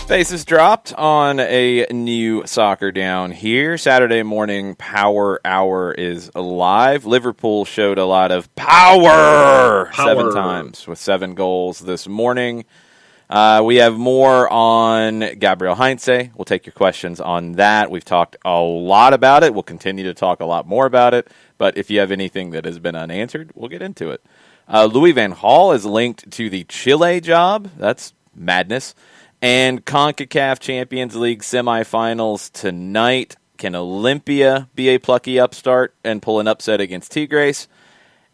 Bases dropped on a new soccer down here. Saturday morning Power Hour is live. Liverpool showed a lot of power 7 times with 7 goals this morning. We have more on Gabriel Heinze. We'll take your questions on that. We've talked a lot about it. We'll continue to talk a lot more about it. But if you have anything that has been unanswered, we'll get into it. Louis van Gaal is linked to the Chile job. That's madness. And Concacaf Champions League semifinals tonight. Can Olympia be a plucky upstart and pull an upset against Tigres?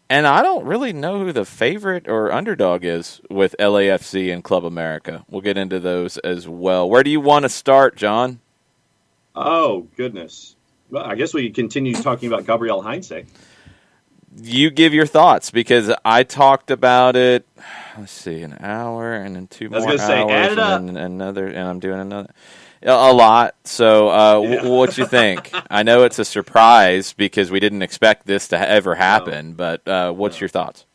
And I don't really know who the favorite or underdog is with LAFC and Club America. We'll get into those as well. Where do you want to start, John? Oh, goodness. Well, I guess we continue talking about Gabriel Heinze. You give your thoughts, because I talked about it, let's see, an hour and then 2 more hours. I was going to say, add it up. And another, and I'm doing another. A lot. So what you think? I know it's a surprise because we didn't expect this to ever happen, but what's your thoughts?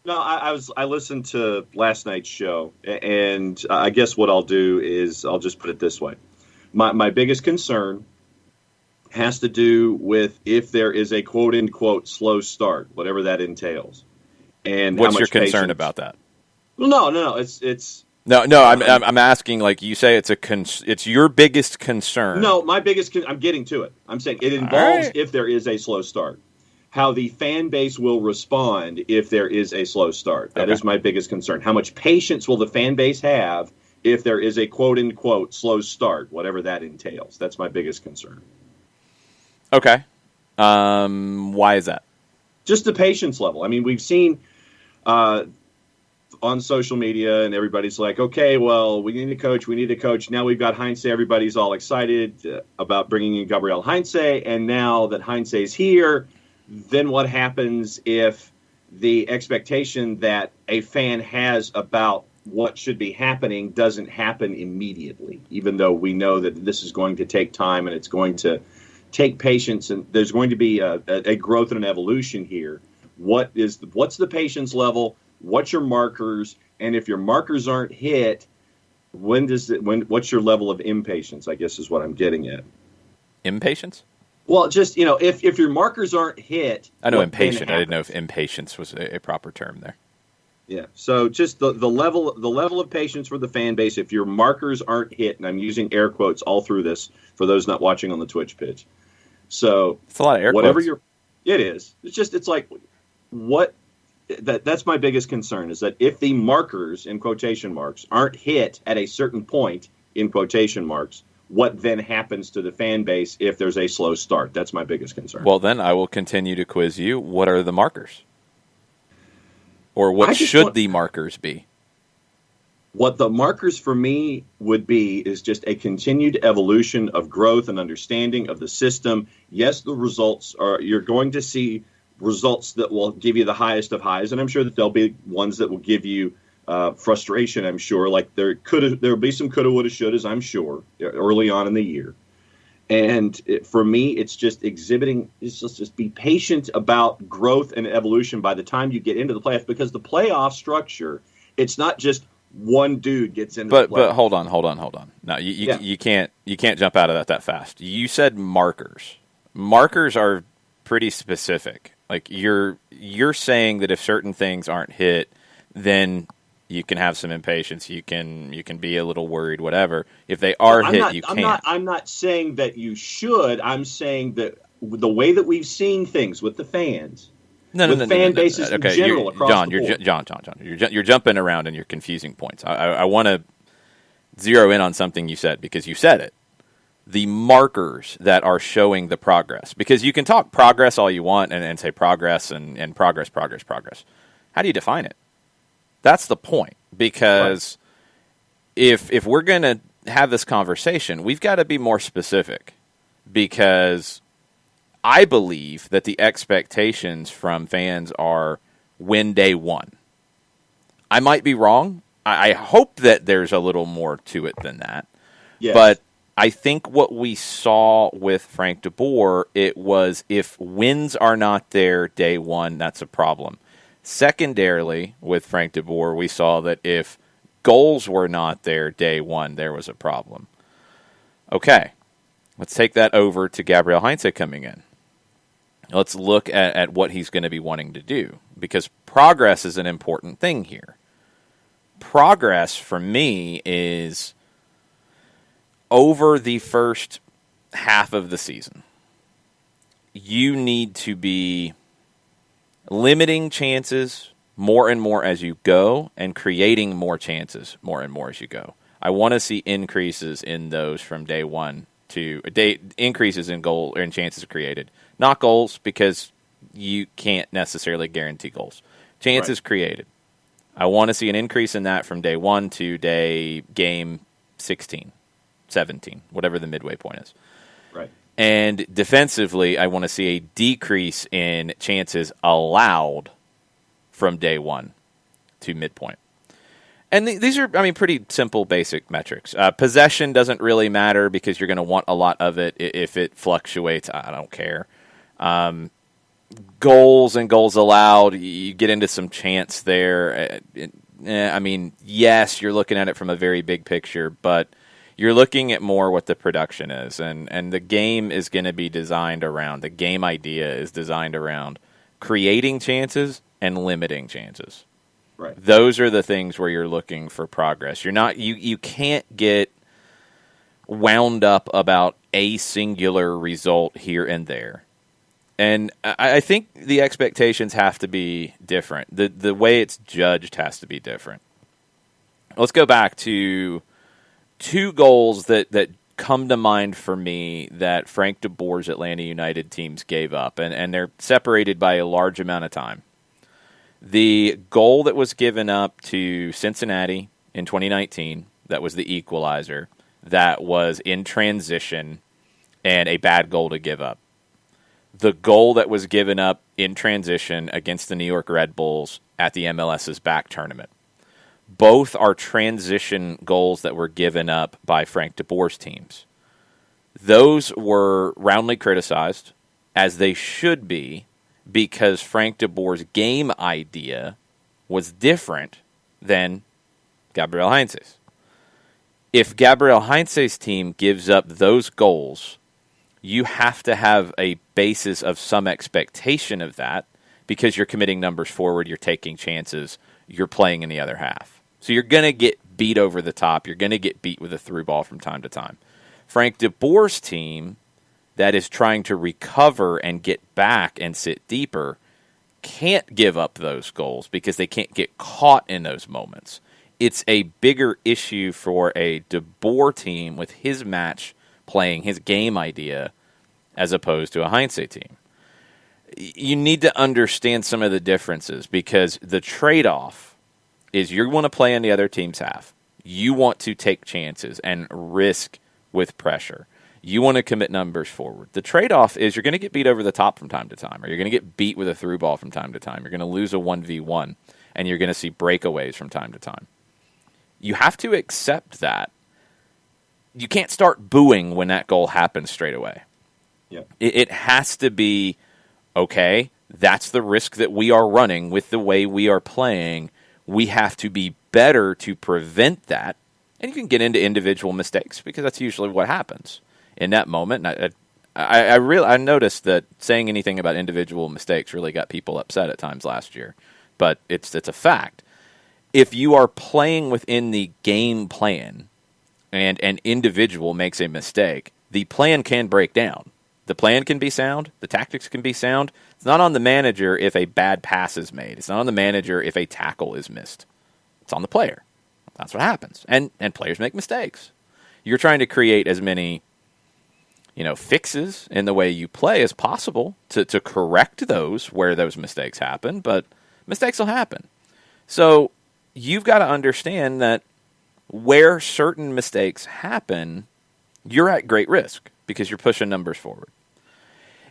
No, I listened to last night's show, and I guess what I'll do is I'll just put it this way. My biggest concern has to do with if there is a quote-unquote slow start, whatever that entails. And what's your concern about that? Well, no. It's No, I'm asking, like you say, it's your biggest concern. No, my biggest I'm getting to it. I'm saying it involves if there is a slow start. How the fan base will respond if there is a slow start. That is my biggest concern. How much patience will the fan base have if there is a quote-unquote slow start, whatever that entails? That's my biggest concern. Okay. Why is that? Just the patience level. I mean, we've seen on social media, and everybody's like, okay, well, we need a coach. Now we've got Heinze. Everybody's all excited about bringing in Gabriel Heinze. And now that Heinze is here, then what happens if the expectation that a fan has about what should be happening doesn't happen immediately, even though we know that this is going to take time and it's going to take patience, and there's going to be a growth and an evolution here. What's the patience level? What's your markers? And if your markers aren't hit, what's your level of impatience, I guess is what I'm getting at. Impatience? Well, just, if your markers aren't hit. I know impatient. I didn't know if impatience was a proper term there. Yeah. So just the level of patience for the fan base, if your markers aren't hit, and I'm using air quotes all through this for those not watching on the Twitch pitch. So it's a lot of air quotes. It is. It's like that's my biggest concern, is that if the markers, in quotation marks, aren't hit at a certain point, in quotation marks, what then happens to the fan base if there's a slow start? That's my biggest concern. Well, then I will continue to quiz you. What are the markers? Or what should the markers be? What the markers for me would be is just a continued evolution of growth and understanding of the system. Yes, the results you're going to see results that will give you the highest of highs, and I'm sure that there'll be ones that will give you frustration, I'm sure. Like there'll be some coulda, woulda, shouldas, I'm sure, early on in the year. And for me, it's just just be patient about growth and evolution by the time you get into the playoffs, because the playoff structure, it's not just one dude gets into the playoffs. But hold on. No, you can't jump out of that fast. You said markers. Markers are pretty specific. Like you're saying that if certain things aren't hit, then you can have some impatience. You can be a little worried, whatever. If they are hit, you can't. I'm not saying that you should. I'm saying that the way that we've seen things with the fans, fan bases in general across the board. John, you're jumping around and you're confusing points. I want to zero in on something you said, because you said it. The markers that are showing the progress. Because you can talk progress all you want and say progress and progress. How do you define it? That's the point, because if we're going to have this conversation, we've got to be more specific, because I believe that the expectations from fans are win day one. I might be wrong. I hope that there's a little more to it than that. Yes. But I think what we saw with Frank DeBoer, it was if wins are not there day one, that's a problem. Secondarily, with Frank DeBoer, we saw that if goals were not there day one, there was a problem. Okay, let's take that over to Gabriel Heinze coming in. Let's look at what he's going to be wanting to do, because progress is an important thing here. Progress for me is over the first half of the season. You need to be limiting chances more and more as you go and creating more chances more and more as you go. I want to see increases in those from day one to increases in goal and chances created. Not goals, because you can't necessarily guarantee goals. Chances created. I want to see an increase in that from day one to game 16, 17, whatever the midway point is. Right. And defensively, I want to see a decrease in chances allowed from day one to midpoint. And these are, pretty simple, basic metrics. Possession doesn't really matter because you're going to want a lot of it. If it fluctuates, I don't care. Goals and goals allowed, you get into some chance there. Yes, you're looking at it from a very big picture, but you're looking at more what the production is. And the game is going to be designed around, the game idea is designed around creating chances and limiting chances. Right. Those are the things where you're looking for progress. You can't get wound up about a singular result here and there. And I think the expectations have to be different. The way it's judged has to be different. Let's go back to two goals that come to mind for me that Frank DeBoer's Atlanta United teams gave up, and they're separated by a large amount of time. The goal that was given up to Cincinnati in 2019, that was the equalizer, that was in transition and a bad goal to give up. The goal that was given up in transition against the New York Red Bulls at the MLS's back tournament. Both are transition goals that were given up by Frank DeBoer's teams. Those were roundly criticized, as they should be, because Frank DeBoer's game idea was different than Gabriel Heinze's. If Gabriel Heinze's team gives up those goals, you have to have a basis of some expectation of that, because you're committing numbers forward, you're taking chances, you're playing in the other half. So you're going to get beat over the top. You're going to get beat with a through ball from time to time. Frank DeBoer's team that is trying to recover and get back and sit deeper can't give up those goals because they can't get caught in those moments. It's a bigger issue for a DeBoer team with his match playing, his game idea, as opposed to a Heinze team. You need to understand some of the differences, because the trade-off is you want to play in the other team's half. You want to take chances and risk with pressure. You want to commit numbers forward. The trade-off is you're going to get beat over the top from time to time, or you're going to get beat with a through ball from time to time. You're going to lose a 1v1, and you're going to see breakaways from time to time. You have to accept that. You can't start booing when that goal happens straight away. Yeah. It has to be, okay, that's the risk that we are running with the way we are playing. We have to be better to prevent that. And you can get into individual mistakes, because that's usually what happens in that moment. And I noticed that saying anything about individual mistakes really got people upset at times last year. But it's a fact. If you are playing within the game plan and an individual makes a mistake, the plan can break down. The plan can be sound. The tactics can be sound. It's not on the manager if a bad pass is made. It's not on the manager if a tackle is missed. It's on the player. That's what happens. And players make mistakes. You're trying to create as many, fixes in the way you play as possible to correct those where those mistakes happen, but mistakes will happen. So you've got to understand that where certain mistakes happen, you're at great risk because you're pushing numbers forward.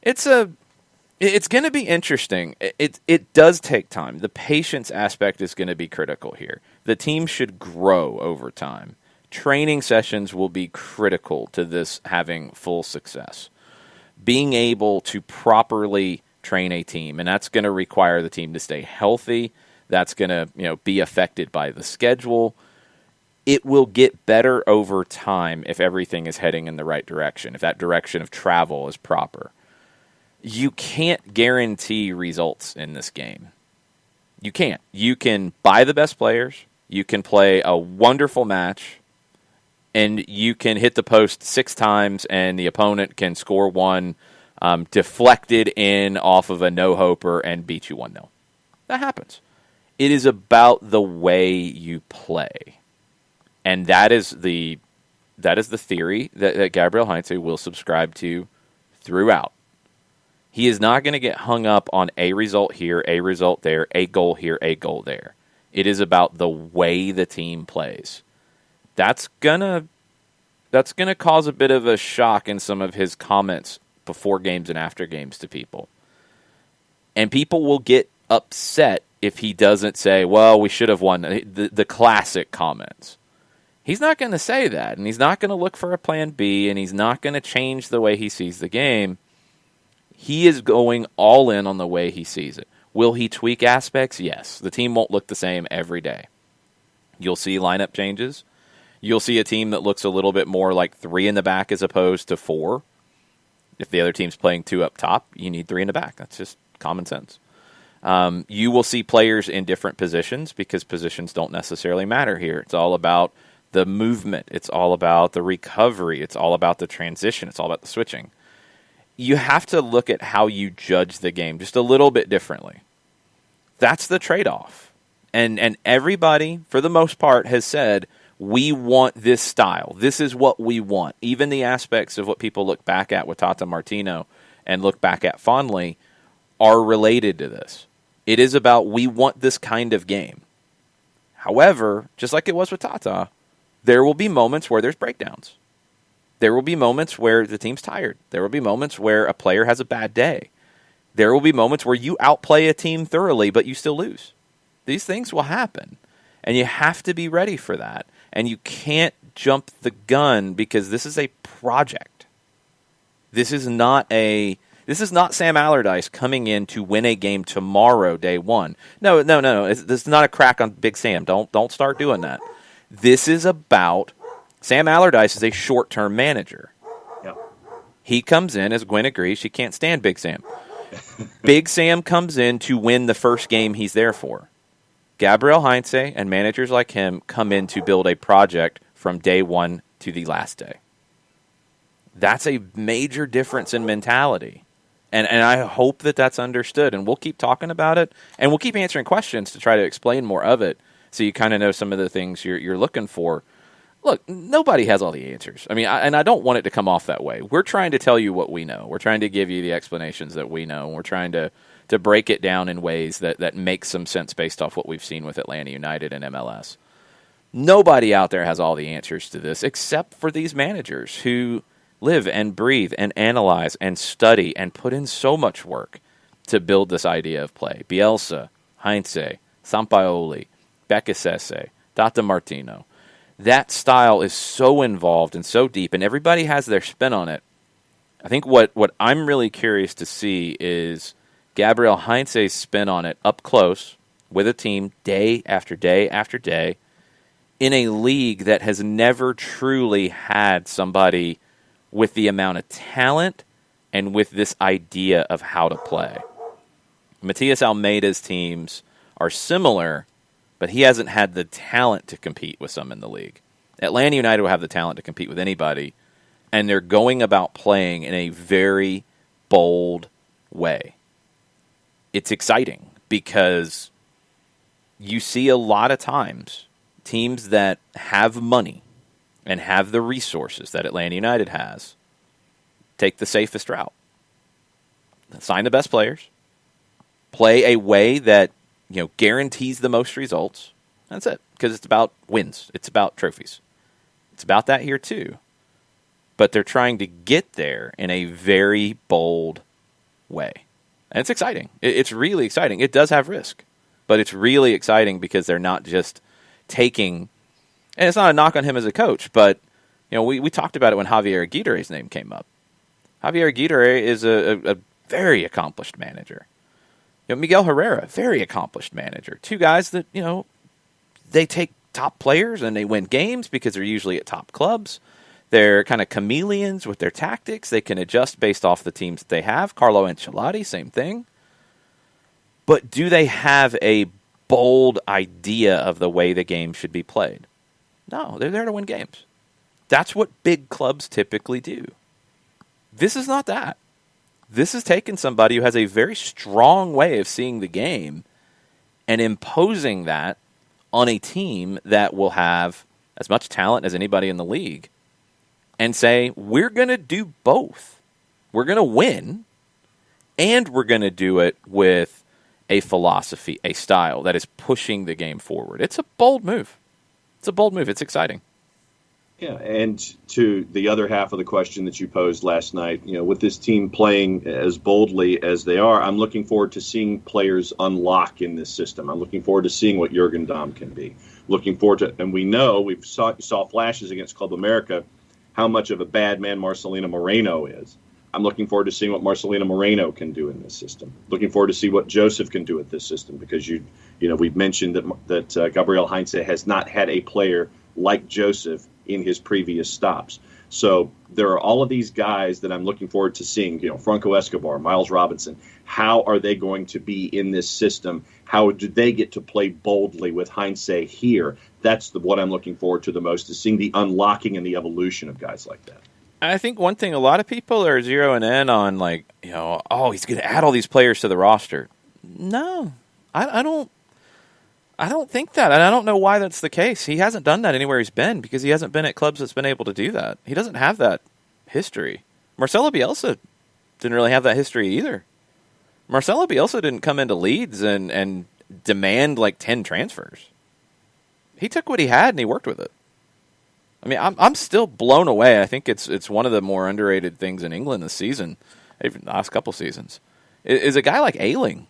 It's going to be interesting. It does take time. The patience aspect is going to be critical here. The team should grow over time. Training sessions will be critical to this having full success. Being able to properly train a team, and that's going to require the team to stay healthy. That's going to be affected by the schedule. It will get better over time if everything is heading in the right direction, if that direction of travel is proper. You can't guarantee results in this game. You can't. You can buy the best players. You can play a wonderful match. And you can hit the post 6 times and the opponent can score one deflected in off of a no-hoper and beat you 1-0. That happens. It is about the way you play. And that is the theory that Gabriel Heinze will subscribe to throughout. He is not going to get hung up on a result here, a result there, a goal here, a goal there. It is about the way the team plays. That's gonna cause a bit of a shock in some of his comments before games and after games to people. And people will get upset if he doesn't say, well, we should have won, the classic comments. He's not going to say that, and he's not going to look for a plan B, and he's not going to change the way he sees the game. He is going all in on the way he sees it. Will he tweak aspects? Yes. The team won't look the same every day. You'll see lineup changes. You'll see a team that looks a little bit more like 3 in the back as opposed to 4. If the other team's playing 2 up top, you need 3 in the back. That's just common sense. You will see players in different positions because positions don't necessarily matter here. It's all about the movement. It's all about the recovery. It's all about the transition. It's all about the switching. You have to look at how you judge the game just a little bit differently. That's the trade-off. And everybody, for the most part, has said, we want this style. This is what we want. Even the aspects of what people look back at with Tata Martino and look back at fondly are related to this. It is about we want this kind of game. However, just like it was with Tata, there will be moments where there's breakdowns. There will be moments where the team's tired. There will be moments where a player has a bad day. There will be moments where you outplay a team thoroughly, but you still lose. These things will happen, and you have to be ready for that. And you can't jump the gun because this is a project. This is not Sam Allardyce coming in to win a game tomorrow, day one. No. This is not a crack on Big Sam. Don't start doing that. This is about Sam Allardyce is a short-term manager. Yeah. He comes in, as Gwen agrees, she can't stand Big Sam. Big Sam comes in to win the first game he's there for. Gabriel Heinze and managers like him come in to build a project from day one to the last day. That's a major difference in mentality. And I hope that that's understood. And we'll keep talking about it. And we'll keep answering questions to try to explain more of it so you kind of know some of the things you're looking for. Look, nobody has all the answers. I mean, I don't want it to come off that way. We're trying to tell you what we know. We're trying to give you the explanations that we know. We're trying to break it down in ways that make some sense based off what we've seen with Atlanta United and MLS. Nobody out there has all the answers to this except for these managers who live and breathe and analyze and study and put in so much work to build this idea of play. Bielsa, Heinze, Sampaoli, Becasese, Tata Martino. That style is so involved and so deep, and everybody has their spin on it. I think what I'm really curious to see is Gabriel Heinze's spin on it up close with a team day after day after day in a league that has never truly had somebody with the amount of talent and with this idea of how to play. Matias Almeida's teams are similar, but he hasn't had the talent to compete with some in the league. Atlanta United will have the talent to compete with anybody, and they're going about playing in a very bold way. It's exciting because you see a lot of times teams that have money and have the resources that Atlanta United has take the safest route. Sign the best players, play a way that guarantees the most results. That's it, because it's about wins. It's about trophies. It's about that here too. But they're trying to get there in a very bold way. And it's exciting. It's really exciting. It does have risk, but it's really exciting because they're not just taking, and it's not a knock on him as a coach, but we talked about it when Javier Aguirre's name came up. Javier Aguirre is a very accomplished manager. Miguel Herrera, very accomplished manager. Two guys that, they take top players and they win games because they're usually at top clubs. They're kind of chameleons with their tactics. They can adjust based off the teams that they have. Carlo Ancelotti, same thing. But do they have a bold idea of the way the game should be played? No, they're there to win games. That's what big clubs typically do. This is not that. This is taking somebody who has a very strong way of seeing the game and imposing that on a team that will have as much talent as anybody in the league and say, we're going to do both. We're going to win, and we're going to do it with a philosophy, a style that is pushing the game forward. It's a bold move. It's exciting. Yeah, and to the other half of the question that you posed last night, with this team playing as boldly as they are, I'm looking forward to seeing players unlock in this system. I'm looking forward to seeing what Jurgen Damm can be. Looking forward to, and we know we saw flashes against Club America, how much of a bad man Marcelino Moreno is. I'm looking forward to seeing what Marcelino Moreno can do in this system. Looking forward to see what Joseph can do with this system, because we've mentioned that Gabriel Heinze has not had a player like Joseph in his previous stops. So there are all of these guys that I'm looking forward to seeing, Franco Escobar, Miles Robinson. How are they going to be in this system? How do they get to play boldly with Heinze here? That's what I'm looking forward to the most, is seeing the unlocking and the evolution of guys like that. I think one thing a lot of people are zeroing in on, he's going to add all these players to the roster. No, I don't think that, and I don't know why that's the case. He hasn't done that anywhere he's been because he hasn't been at clubs that's been able to do that. He doesn't have that history. Marcelo Bielsa didn't really have that history either. Marcelo Bielsa didn't come into Leeds and demand 10 transfers. He took what he had and he worked with it. I mean, I'm still blown away. I think it's one of the more underrated things in England this season, even the last couple seasons, is a guy like Ayling.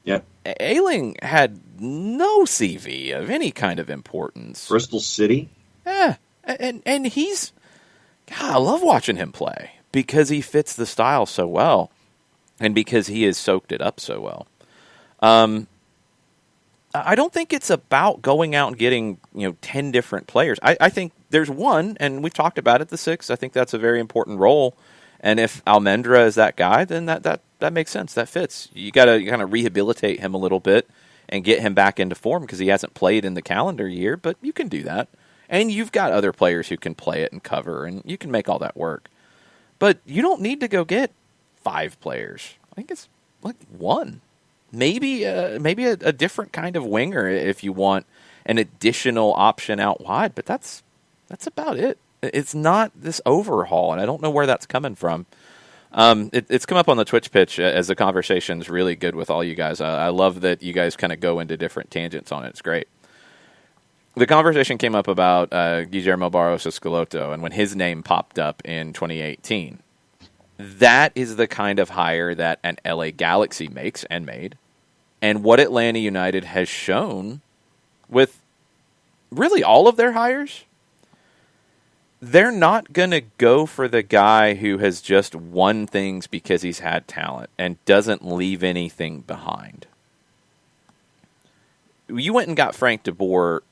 Yeah. Ayling had no CV of any kind of importance. Bristol City? Yeah. And he's... God, I love watching him play because he fits the style so well and because he has soaked it up so well. I don't think it's about going out and getting 10 different players. I think there's one, and we've talked about it, the 6. I think that's a very important role. And if Almendra is that guy, then that makes sense. That fits. You got to kind of rehabilitate him a little bit and get him back into form because he hasn't played in the calendar year, but you can do that. And you've got other players who can play it and cover, and you can make all that work. But you don't need to go get 5 players. I think it's 1. Maybe a different kind of winger if you want an additional option out wide, but that's about it. It's not this overhaul, and I don't know where that's coming from. It's come up on the Twitch pitch as the conversation's really good with all you guys. I love that you guys kind of go into different tangents on it. It's great. The conversation came up about Guillermo Barros Escaloto, and when his name popped up in 2018. That is the kind of hire that an LA Galaxy makes and made, and what Atlanta United has shown with really all of their hires. They're not going to go for the guy who has just won things because he's had talent and doesn't leave anything behind. You went and got Frank de Boer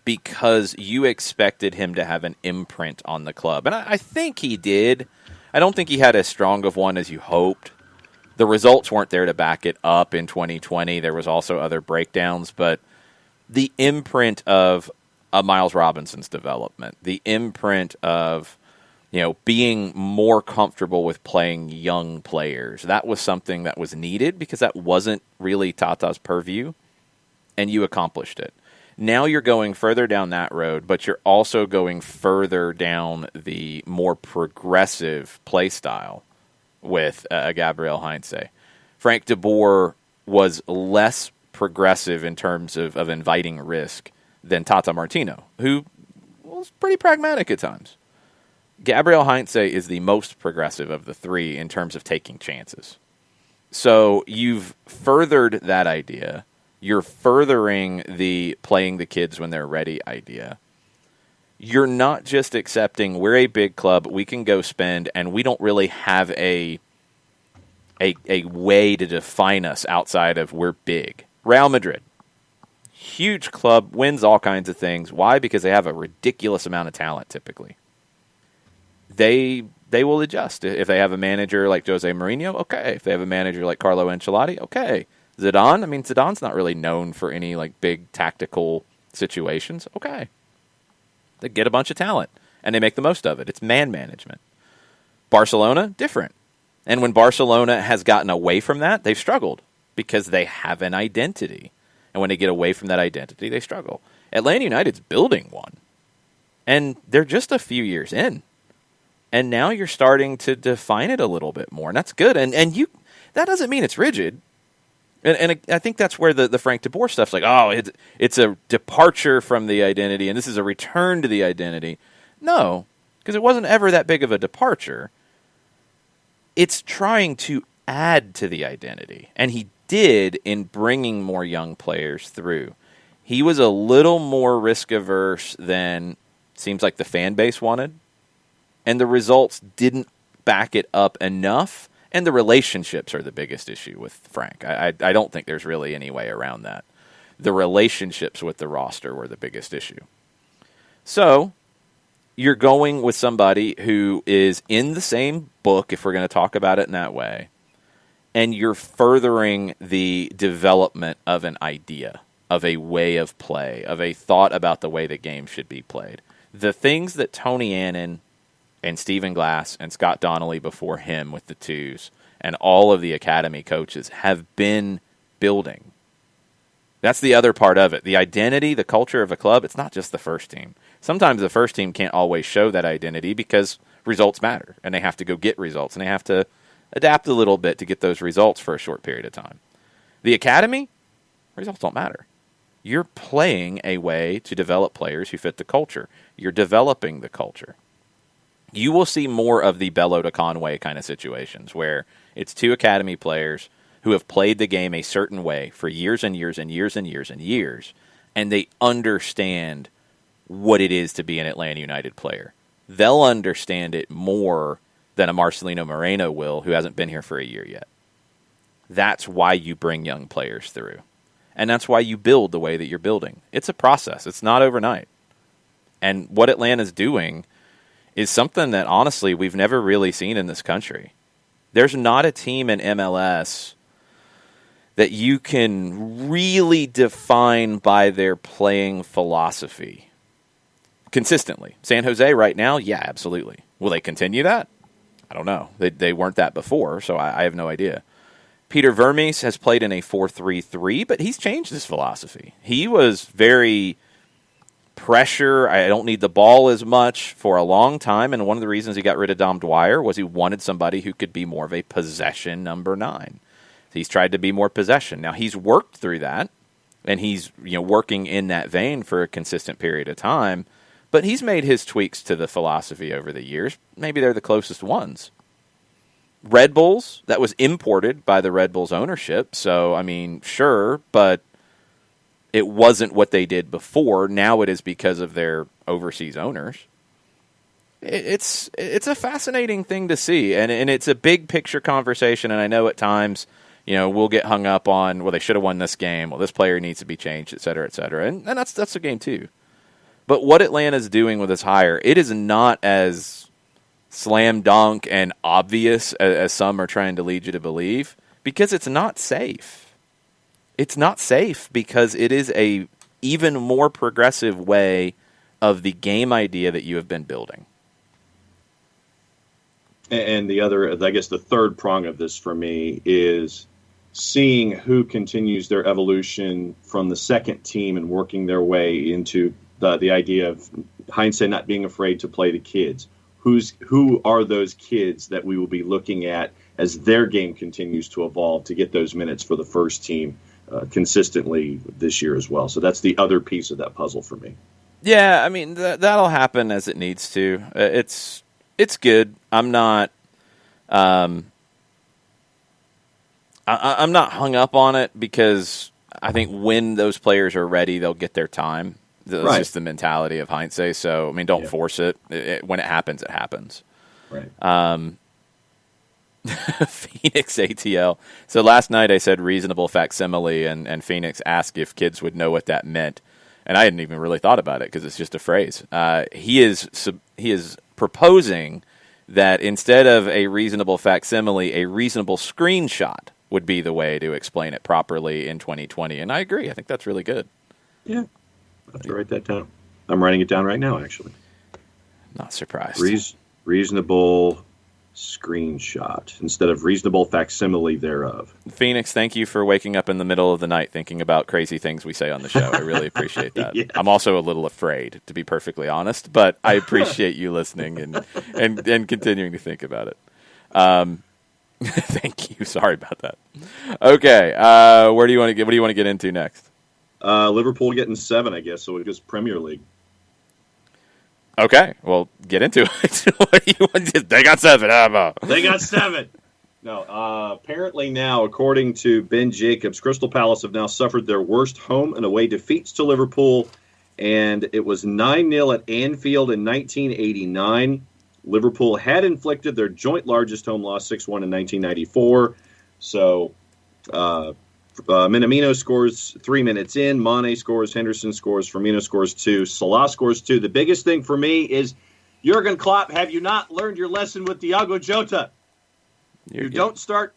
because you expected him to have an imprint on the club. And I think he did. I don't think he had as strong of one as you hoped. The results weren't there to back it up in 2020. There was also other breakdowns, but the imprint of Miles Robinson's development, the imprint of being more comfortable with playing young players, that was something that was needed because that wasn't really Tata's purview, and you accomplished it. Now you're going further down that road, but you're also going further down the more progressive play style with Gabriel Heinze. Frank de Boer was less progressive in terms of inviting risk than Tata Martino, who was pretty pragmatic at times. Gabriel Heinze is the most progressive of the three in terms of taking chances. So you've furthered that idea. You're furthering the playing the kids when they're ready idea. You're not just accepting we're a big club, we can go spend, and we don't really have a way to define us outside of we're big. Real Madrid, huge club, wins all kinds of things. Why? Because they have a ridiculous amount of talent typically. They will adjust. If they have a manager like Jose Mourinho, okay. If they have a manager like Carlo Ancelotti, okay. Zidane's not really known for any like big tactical situations. Okay. They get a bunch of talent, and they make the most of it. It's man management. Barcelona, different. And when Barcelona has gotten away from that, they've struggled because they have an identity. And when they get away from that identity, they struggle. Atlanta United's building one, and they're just a few years in. And now you're starting to define it a little bit more, and that's good. And that doesn't mean it's rigid. And I think that's where the Frank de Boer stuff's like, oh, it's a departure from the identity, and this is a return to the identity. No, because it wasn't ever that big of a departure. It's trying to add to the identity, and he did in bringing more young players through. He was a little more risk-averse than seems like the fan base wanted, and the results didn't back it up enough. And the relationships are the biggest issue with Frank. I don't think there's really any way around that. The relationships with the roster were the biggest issue. So you're going with somebody who is in the same book, if we're going to talk about it in that way, and you're furthering the development of an idea, of a way of play, of a thought about the way the game should be played. The things that Tony Annan and Stephen Glass and Scott Donnelly before him with the twos and all of the academy coaches have been building. That's the other part of it. The identity, the culture of a club, it's not just the first team. Sometimes the first team can't always show that identity because results matter, and they have to go get results, and they have to adapt a little bit to get those results for a short period of time. The academy, results don't matter. You're playing a way to develop players who fit the culture. You're developing the culture. You will see more of the Bello to Conway kind of situations where it's two academy players who have played the game a certain way for years and years and years and years and years, and they understand what it is to be an Atlanta United player. They'll understand it more than a Marcelino Moreno will, who hasn't been here for a year yet. That's why you bring young players through. And that's why you build the way that you're building. It's a process. It's not overnight. And what Atlanta's doing is something that, honestly, we've never really seen in this country. There's not a team in MLS that you can really define by their playing philosophy consistently. San Jose right now, yeah, absolutely. Will they continue that? I don't know. They weren't that before, so I have no idea. Peter Vermes has played in a 4-3-3, but he's changed his philosophy. He was very pressure, I don't need the ball as much for a long time, and one of the reasons he got rid of Dom Dwyer was he wanted somebody who could be more of a possession number 9. He's tried to be more possession. Now, he's worked through that, and he's working in that vein for a consistent period of time, but he's made his tweaks to the philosophy over the years. Maybe they're the closest ones. Red Bulls, that was imported by the Red Bulls ownership, so, I mean, sure, but it wasn't what they did before. Now it is because of their overseas owners. It's a fascinating thing to see, and it's a big picture conversation, and I know at times, we'll get hung up on, well, they should have won this game, well, this player needs to be changed, et cetera, and that's the game too. But what Atlanta's doing with this hire, it is not as slam dunk and obvious as some are trying to lead you to believe, because it's not safe. It's not safe because it is a even more progressive way of the game idea that you have been building. And the other, I guess the third prong of this for me is seeing who continues their evolution from the second team and working their way into the idea of Heinze not being afraid to play the kids. Who are those kids that we will be looking at as their game continues to evolve to get those minutes for the first team consistently this year as well. So that's the other piece of that puzzle for me. Yeah, I mean, that'll happen as it needs to. It's It's good. I'm not I'm not hung up on it because I think when those players are ready, they'll get their time. That's just the mentality of hindsight. So, I mean, don't force it. When it happens, it happens. Right. Phoenix ATL. So last night I said reasonable facsimile, and Phoenix asked if kids would know what that meant. And I hadn't even really thought about it because it's just a phrase. He is proposing that instead of a reasonable facsimile, a reasonable screenshot would be the way to explain it properly in 2020. And I agree. I think that's really good. Yeah. I have to write that down. I'm writing it down right now, actually. Not surprised. Reasonable screenshot instead of reasonable facsimile thereof. Phoenix, thank you for waking up in the middle of the night thinking about crazy things we say on the show. I really appreciate that. Yeah. I'm also a little afraid, to be perfectly honest, but I appreciate you listening and continuing to think about it. Thank you. Sorry about that. Okay, where do you want to get? What do you want to get into next? Liverpool getting 7, I guess. So it goes Premier League. Okay, well, get into it. What do you want? They got 7. They got 7. No, apparently now, according to Ben Jacobs, Crystal Palace have now suffered their worst home and away defeats to Liverpool, and it was 9-0 at Anfield in 1989. Liverpool had inflicted their joint largest home loss, 6-1 in 1994. So Minamino scores 3 minutes in. Mane scores. Henderson scores. Firmino scores 2. Salah scores 2. The biggest thing for me is, Jurgen Klopp, have you not learned your lesson with Diogo Jota? You don't start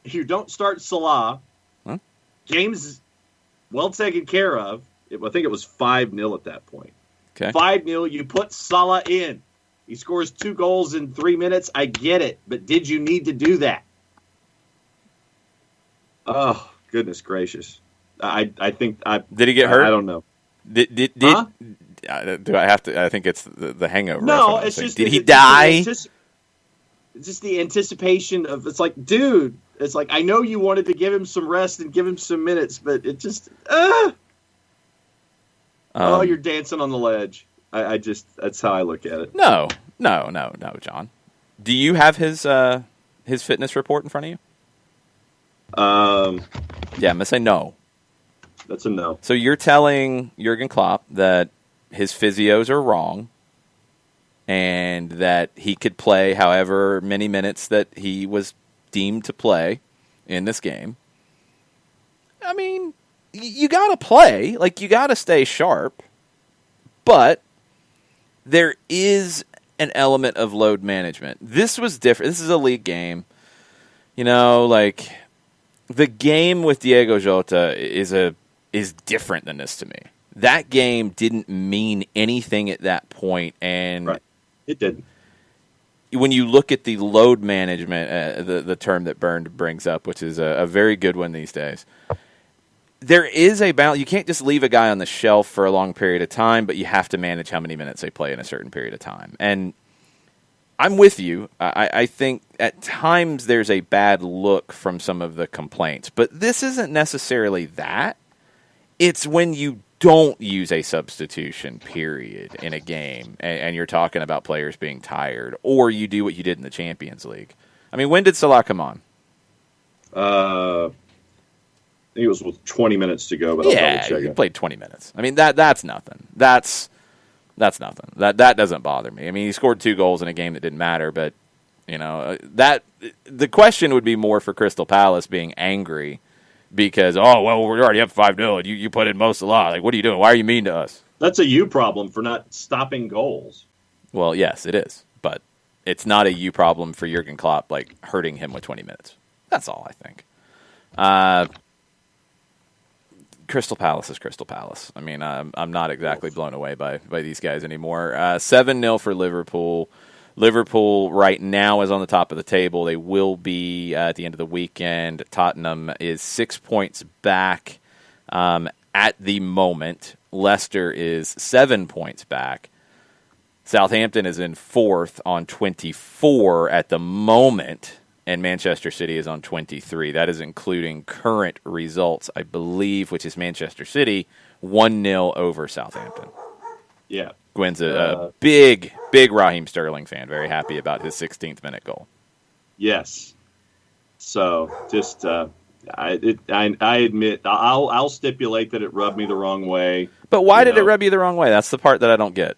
Salah. Huh? Game's well taken care of. I think it was 5-0 at that point. Okay. 5-0. You put Salah in. He scores 2 goals in 3 minutes. I get it, but did you need to do that? Oh, goodness gracious! I think did he get hurt? I don't know. Did huh? Do I have to? I think it's the hangover. No, it's just. Did he die? It's just the anticipation of. It's like, dude. It's like, I know you wanted to give him some rest and give him some minutes, but it just. You're dancing on the ledge. I just. That's how I look at it. No, John. Do you have his fitness report in front of you? Yeah, I'm going to say no. That's a no. So you're telling Jurgen Klopp that his physios are wrong and that he could play however many minutes that he was deemed to play in this game. I mean, you got to play. Like, you got to stay sharp. But there is an element of load management. This was different. This is a league game. You know, like, the game with Diogo Jota is different than this to me. That game didn't mean anything at that point, and right. It didn't. When you look at the load management, the term that Bernd brings up, which is a very good one these days, there is a balance. You can't just leave a guy on the shelf for a long period of time, but you have to manage how many minutes they play in a certain period of time. And I'm with you. I think at times there's a bad look from some of the complaints, but this isn't necessarily that. It's when you don't use a substitution, period, in a game, and you're talking about players being tired, or you do what you did in the Champions League. I mean, when did Salah come on? I think it was with 20 minutes to go, but I'll double check it. He played 20 minutes. I mean, that's nothing. That's nothing. That doesn't bother me. I mean, he scored 2 goals in a game that didn't matter, but you know, the question would be more for Crystal Palace being angry because, we already have 5-0 and you put in Mo Salah. Like, what are you doing? Why are you mean to us? That's a you problem for not stopping goals. Well, yes, it is, but it's not a you problem for Jurgen Klopp, like hurting him with 20 minutes. That's all I think. Crystal Palace is Crystal Palace. I mean, I'm not exactly blown away by these guys anymore. 7-0 for Liverpool. Liverpool right now is on the top of the table. They will be at the end of the weekend. Tottenham is 6 points back at the moment. Leicester is 7 points back. Southampton is in 4th on 24 at the moment. And Manchester City is on 23. That is including current results, I believe, which is Manchester City 1-0 over Southampton. Yeah. Gwen's a big Raheem Sterling fan. Very happy about his 16th minute goal. Yes. So just I admit I'll stipulate that it rubbed me the wrong way. But why did it rub you the wrong way? That's the part that I don't get.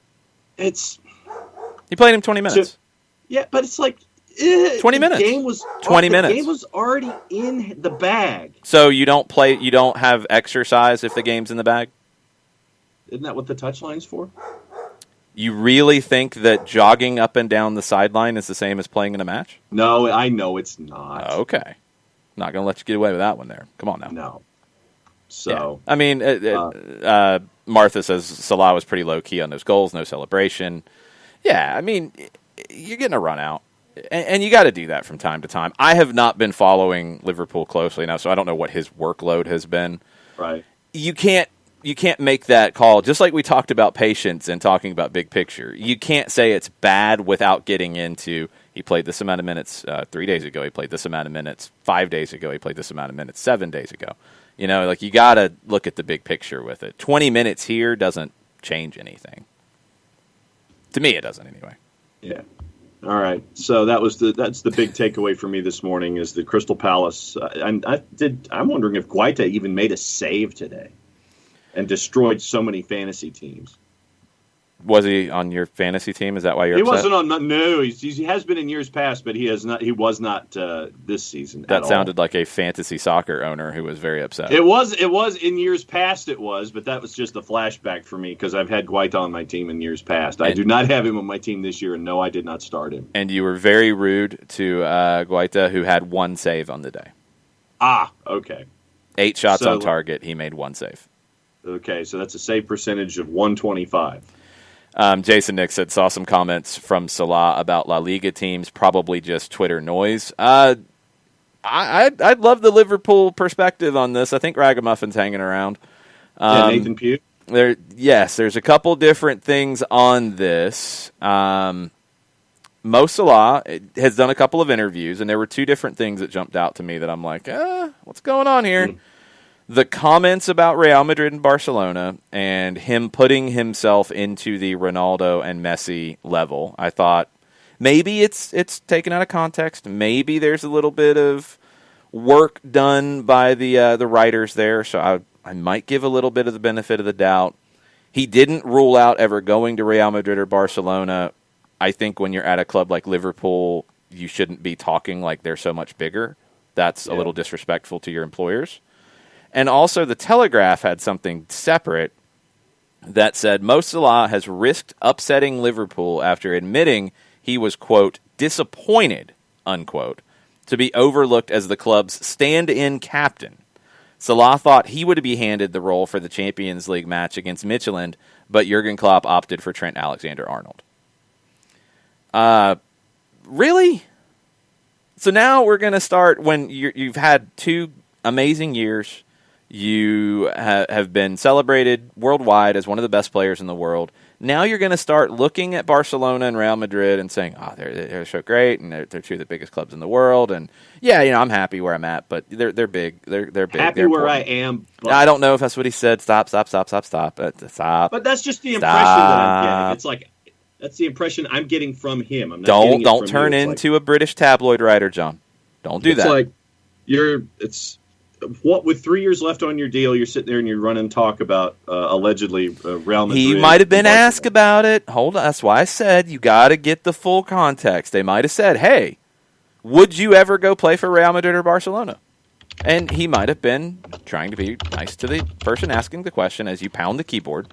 He played him 20 minutes. Yeah, but it's like 20 minutes. The game was 20 minutes. The game was already in the bag. So you don't have exercise if the game's in the bag? Isn't that what the touchline's for? You really think that jogging up and down the sideline is the same as playing in a match? No, I know it's not. Okay. Not going to let you get away with that one there. Come on now. No. So. Yeah. I mean, Martha says Salah was pretty low-key on those goals, no celebration. Yeah, I mean, you're getting a run out. And you got to do that from time to time. I have not been following Liverpool closely now, so I don't know what his workload has been. Right. You can't make that call, just like we talked about patience and talking about big picture. You can't say it's bad without getting into, he played this amount of minutes 3 days ago, he played this amount of minutes 5 days ago, he played this amount of minutes 7 days ago. You know, like you got to look at the big picture with it. 20 minutes here doesn't change anything. To me, it doesn't anyway. Yeah. All right. So that's the big takeaway for me this morning is the Crystal Palace. I'm wondering if Guaita even made a save today and destroyed so many fantasy teams. Was he on your fantasy team? Is that why you're upset? He wasn't on. No, he has been in years past, but he has not. He was not this season. That sounded like a fantasy soccer owner who was very upset. It was in years past. It was, but that was just a flashback for me because I've had Guaita on my team in years past. I do not have him on my team this year, and no, I did not start him. And you were very rude to Guaita, who had one save on the day. Okay. 8 shots on target. He made one save. Okay, so that's a save percentage of 125. Jason Nick said, saw some comments from Salah about La Liga teams, probably just Twitter noise. I'd love the Liverpool perspective on this. I think Ragamuffin's hanging around. Nathan Pugh? There's a couple different things on this. Mo Salah has done a couple of interviews, and there were 2 different things that jumped out to me that I'm like, what's going on here? The comments about Real Madrid and Barcelona and him putting himself into the Ronaldo and Messi level, I thought maybe it's taken out of context. Maybe there's a little bit of work done by the writers there, so I might give a little bit of the benefit of the doubt. He didn't rule out ever going to Real Madrid or Barcelona. I think when you're at a club like Liverpool, you shouldn't be talking like they're so much bigger. That's a little disrespectful to your employers. And also, the Telegraph had something separate that said Mo Salah has risked upsetting Liverpool after admitting he was, quote, disappointed, unquote, to be overlooked as the club's stand-in captain. Salah thought he would be handed the role for the Champions League match against Midtjylland, but Jurgen Klopp opted for Trent Alexander-Arnold. Really? So now we're going to start when you've had 2 amazing years. You have been celebrated worldwide as one of the best players in the world. Now you're going to start looking at Barcelona and Real Madrid and saying, they're so great, and they're 2 of the biggest clubs in the world. And I'm happy where I'm at, but they're big. They're big. Happy where I am. But I don't know if that's what he said. Stop. Stop. But that's just the impression that I'm getting. It's like that's the impression I'm getting from him. I'm not don't turn into a British tabloid writer, John. Don't do that. It's like what with 3 years left on your deal, you're sitting there and you're running talk about allegedly Real Madrid. He might have been asked about it. Hold on, that's why I said you got to get the full context. They might have said, "Hey, would you ever go play for Real Madrid or Barcelona?" And he might have been trying to be nice to the person asking the question as you pound the keyboard.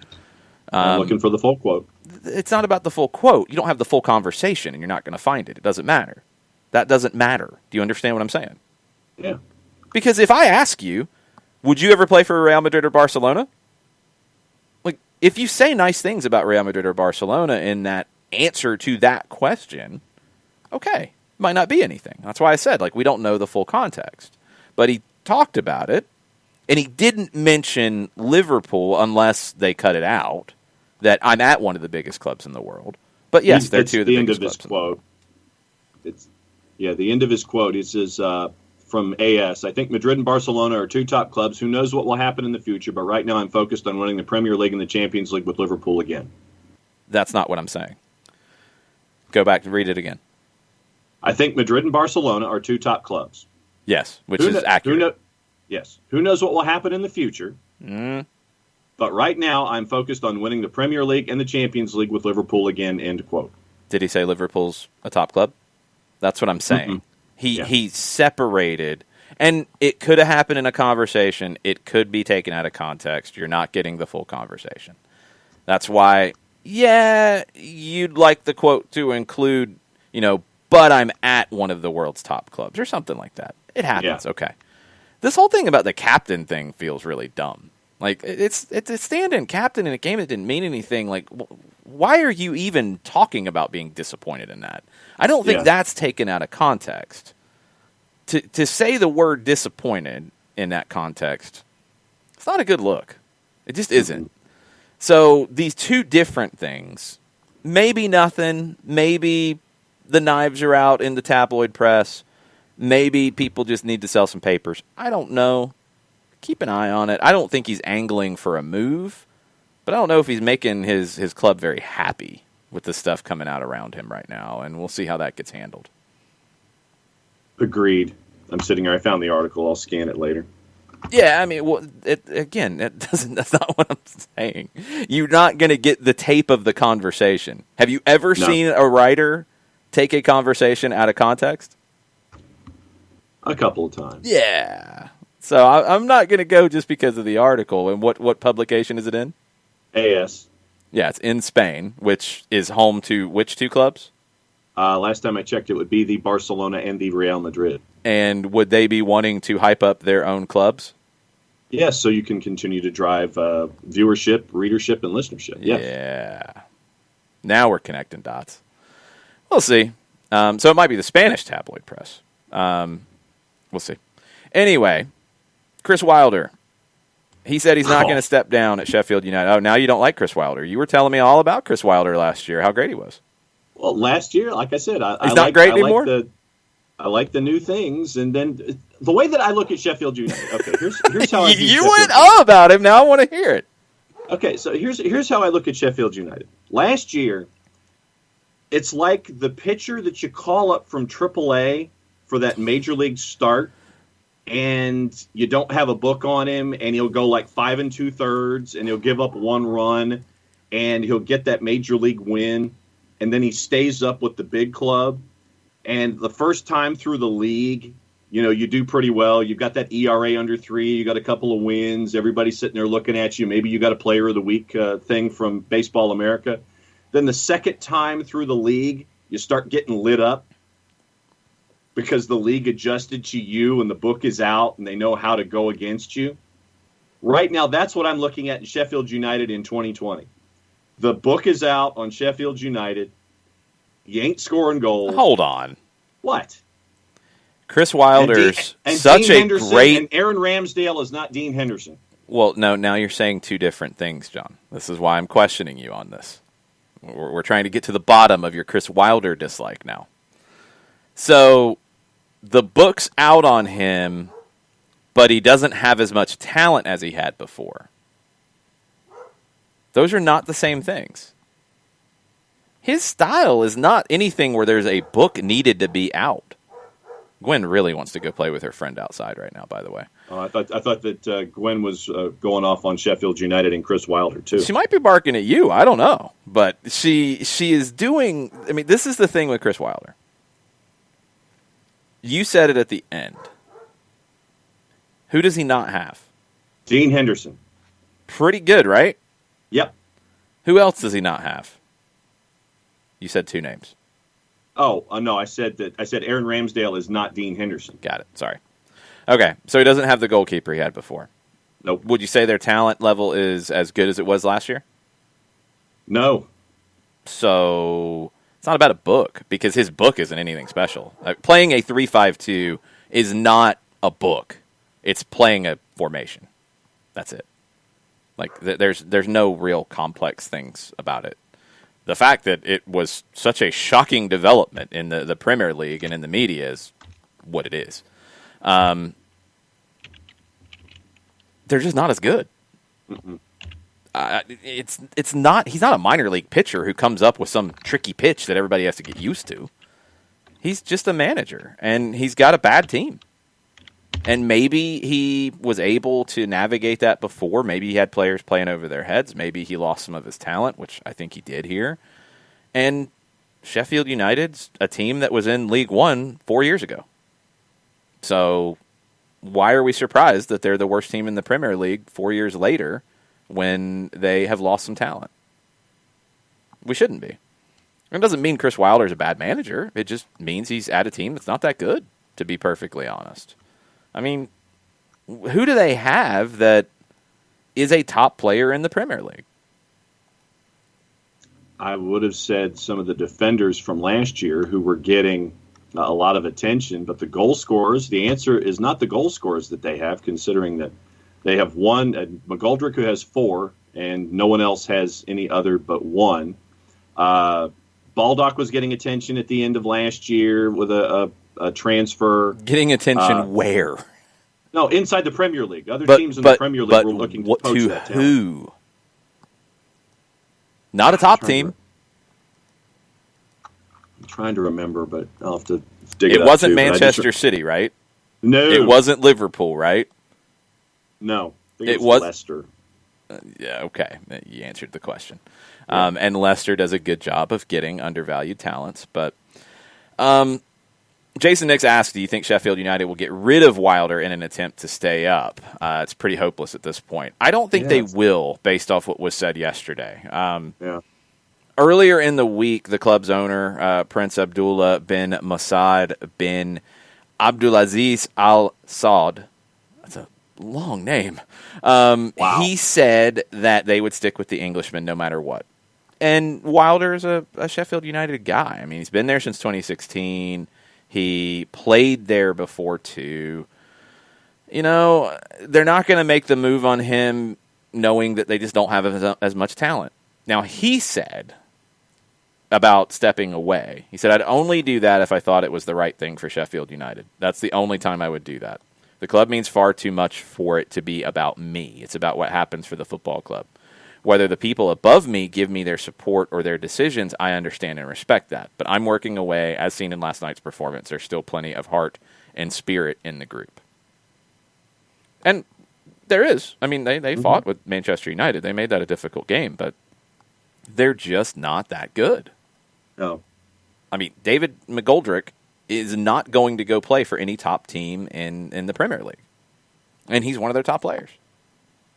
I'm looking for the full quote. It's not about the full quote. You don't have the full conversation, and you're not going to find it. It doesn't matter. That doesn't matter. Do you understand what I'm saying? Yeah. Because if I ask you, would you ever play for Real Madrid or Barcelona? Like, if you say nice things about Real Madrid or Barcelona in that answer to that question, okay, might not be anything. That's why I said, like, we don't know the full context. But he talked about it, and he didn't mention Liverpool unless they cut it out, that I'm at one of the biggest clubs in the world. But yes, they're 2 of the biggest clubs in the world. The end of his quote, he says, from AS, I think Madrid and Barcelona are 2 top clubs. Who knows what will happen in the future, but right now I'm focused on winning the Premier League and the Champions League with Liverpool again. That's not what I'm saying. Go back and read it again. I think Madrid and Barcelona are 2 top clubs. Yes, which is accurate. Yes. Who knows what will happen in the future? But right now, I'm focused on winning the Premier League and the Champions League with Liverpool again, end quote. Did he say Liverpool's a top club? That's what I'm saying. He separated, and it could have happened in a conversation. It could be taken out of context. You're not getting the full conversation. That's why, you'd like the quote to include, but I'm at one of the world's top clubs or something like that. It happens, okay. This whole thing about the captain thing feels really dumb. Like, it's a stand-in captain in a game that didn't mean anything. Like, why are you even talking about being disappointed in that? I don't think that's taken out of context. To say the word disappointed in that context, it's not a good look. It just isn't. So these 2 different things, maybe nothing, maybe the knives are out in the tabloid press, maybe people just need to sell some papers. I don't know. Keep an eye on it. I don't think he's angling for a move, but I don't know if he's making his club very happy with the stuff coming out around him right now, and we'll see how that gets handled. Agreed. I'm sitting here. I found the article. I'll scan it later. Yeah, I mean, that's not what I'm saying. You're not going to get the tape of the conversation. Have you ever seen a writer take a conversation out of context? A couple of times. Yeah. So I'm not going to go just because of the article. And what publication is it in? AS. Yeah, it's in Spain, which is home to which 2 clubs? Last time I checked, it would be the Barcelona and the Real Madrid. And would they be wanting to hype up their own clubs? Yes, so you can continue to drive viewership, readership, and listenership. Yes. Yeah. Now we're connecting dots. We'll see. So it might be the Spanish tabloid press. We'll see. Anyway, Chris Wilder. He said he's not going to step down at Sheffield United. Oh, now you don't like Chris Wilder. You were telling me all about Chris Wilder last year, how great he was. Well, last year, like I said, he's not great anymore? I like the new things, and then the way that I look at Sheffield United. Okay, here's how I view You went all about him. Now I want to hear it. Okay, so here's how I look at Sheffield United. Last year, it's like the pitcher that you call up from AAA for that major league start, and you don't have a book on him, and he'll go like 5 2/3, and he'll give up 1 run, and he'll get that major league win, and then he stays up with the big club. And the first time through the league, you do pretty well. You've got that ERA under 3. You got a couple of wins. Everybody's sitting there looking at you. Maybe you got a Player of the Week thing from Baseball America. Then the second time through the league, you start getting lit up because the league adjusted to you and the book is out and they know how to go against you. Right now, that's what I'm looking at in Sheffield United in 2020. The book is out on Sheffield United. You ain't scoring goals. Hold on. What? Chris Wilder's and such Dean a Henderson great... And Aaron Ramsdale is not Dean Henderson. Well, no, now you're saying 2 different things, John. This is why I'm questioning you on this. We're trying to get to the bottom of your Chris Wilder dislike now. So, the book's out on him, but he doesn't have as much talent as he had before. Those are not the same things. His style is not anything where there's a book needed to be out. Gwen really wants to go play with her friend outside right now, by the way. Oh, I thought that Gwen was going off on Sheffield United and Chris Wilder, too. She might be barking at you. I don't know. But she is doing... I mean, this is the thing with Chris Wilder. You said it at the end. Who does he not have? Dean Henderson. Pretty good, right? Yep. Who else does he not have? You said 2 names. Oh, no, I said Aaron Ramsdale is not Dean Henderson. Got it. Sorry. Okay, so he doesn't have the goalkeeper he had before. Nope. Would you say their talent level is as good as it was last year? No. So it's not about a book, because his book isn't anything special. Playing a 3-5-2 is not a book. It's playing a formation. That's it. Like, there's no real complex things about it. The fact that it was such a shocking development in the Premier League and in the media is what it is. They're just not as good. Mm-mm. it's not. He's not a minor league pitcher who comes up with some tricky pitch that everybody has to get used to. He's just a manager, and he's got a bad team. And maybe he was able to navigate that before. Maybe he had players playing over their heads. Maybe he lost some of his talent, which I think he did here. And Sheffield United's a team that was in League One 4 years ago. So why are we surprised that they're the worst team in the Premier League 4 years later when they have lost some talent? We shouldn't be. It doesn't mean Chris Wilder's a bad manager. It just means he's at a team that's not that good, to be perfectly honest. I mean, who do they have that is a top player in the Premier League? I would have said some of the defenders from last year who were getting a lot of attention, but the goal scorers, the answer is not the goal scorers that they have, considering that they have one, McGoldrick, who has 4, and no one else has any other but 1. Baldock was getting attention at the end of last year with a transfer. Getting attention where? No, inside the Premier League. Other teams in the Premier League were looking to poach that talent. Who? Not a top team. I'm trying to remember, but I'll have to dig it up. It wasn't Manchester City, right? No. It wasn't Liverpool, right? No. I think it was Leicester. Yeah, okay. You answered the question. Yeah. And Leicester does a good job of getting undervalued talents. But Jason Nix asked, do you think Sheffield United will get rid of Wilder in an attempt to stay up? It's pretty hopeless at this point. I don't think they will, based off what was said yesterday. Earlier in the week, the club's owner, Prince Abdullah bin Mossad bin Abdulaziz Al Saud, that's a long name. Wow. He said that they would stick with the Englishman no matter what. And Wilder is a Sheffield United guy. I mean, he's been there since 2016. He played there before, too. You know, they're not going to make the move on him knowing that they just don't have as much talent. Now, he said about stepping away, he said, I'd only do that if I thought it was the right thing for Sheffield United. That's the only time I would do that. The club means far too much for it to be about me. It's about what happens for the football club. Whether the people above me give me their support or their decisions, I understand and respect that. But I'm working away, as seen in last night's performance. There's still plenty of heart and spirit in the group. And there is. I mean, they fought with Manchester United. They made that a difficult game, but they're just not that good. No. I mean, David McGoldrick is not going to go play for any top team in the Premier League. And he's one of their top players.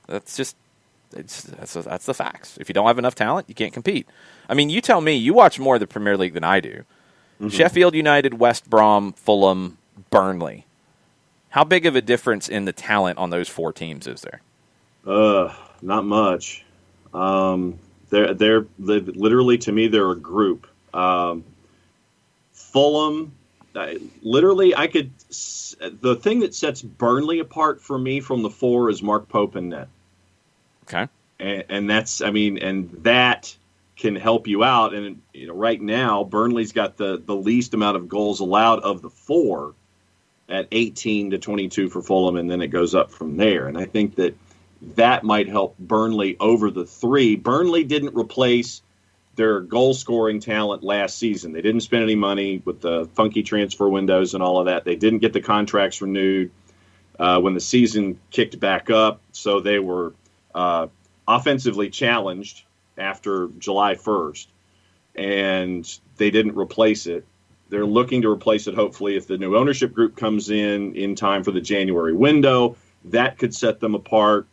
That's just... That's the facts. If you don't have enough talent, you can't compete. I mean, you tell me, you watch more of the Premier League than I do. Mm-hmm. Sheffield United, West Brom, Fulham, Burnley. How big of a difference in the talent on those 4 teams is there? Not much. They're literally, to me, they're a group. Fulham, literally, the thing that sets Burnley apart for me from the 4 is Mark Pope and net. Okay. And that's, I mean, and that can help you out. And, you know, right now, Burnley's got the least amount of goals allowed of the 4 at 18 to 22 for Fulham, and then it goes up from there. And I think that might help Burnley over the 3. Burnley didn't replace their goal-scoring talent last season. They didn't spend any money with the funky transfer windows and all of that. They didn't get the contracts renewed when the season kicked back up, so they were offensively challenged after July 1st, and they didn't replace it. They're looking to replace it, hopefully, if the new ownership group comes in time for the January window. That could set them apart.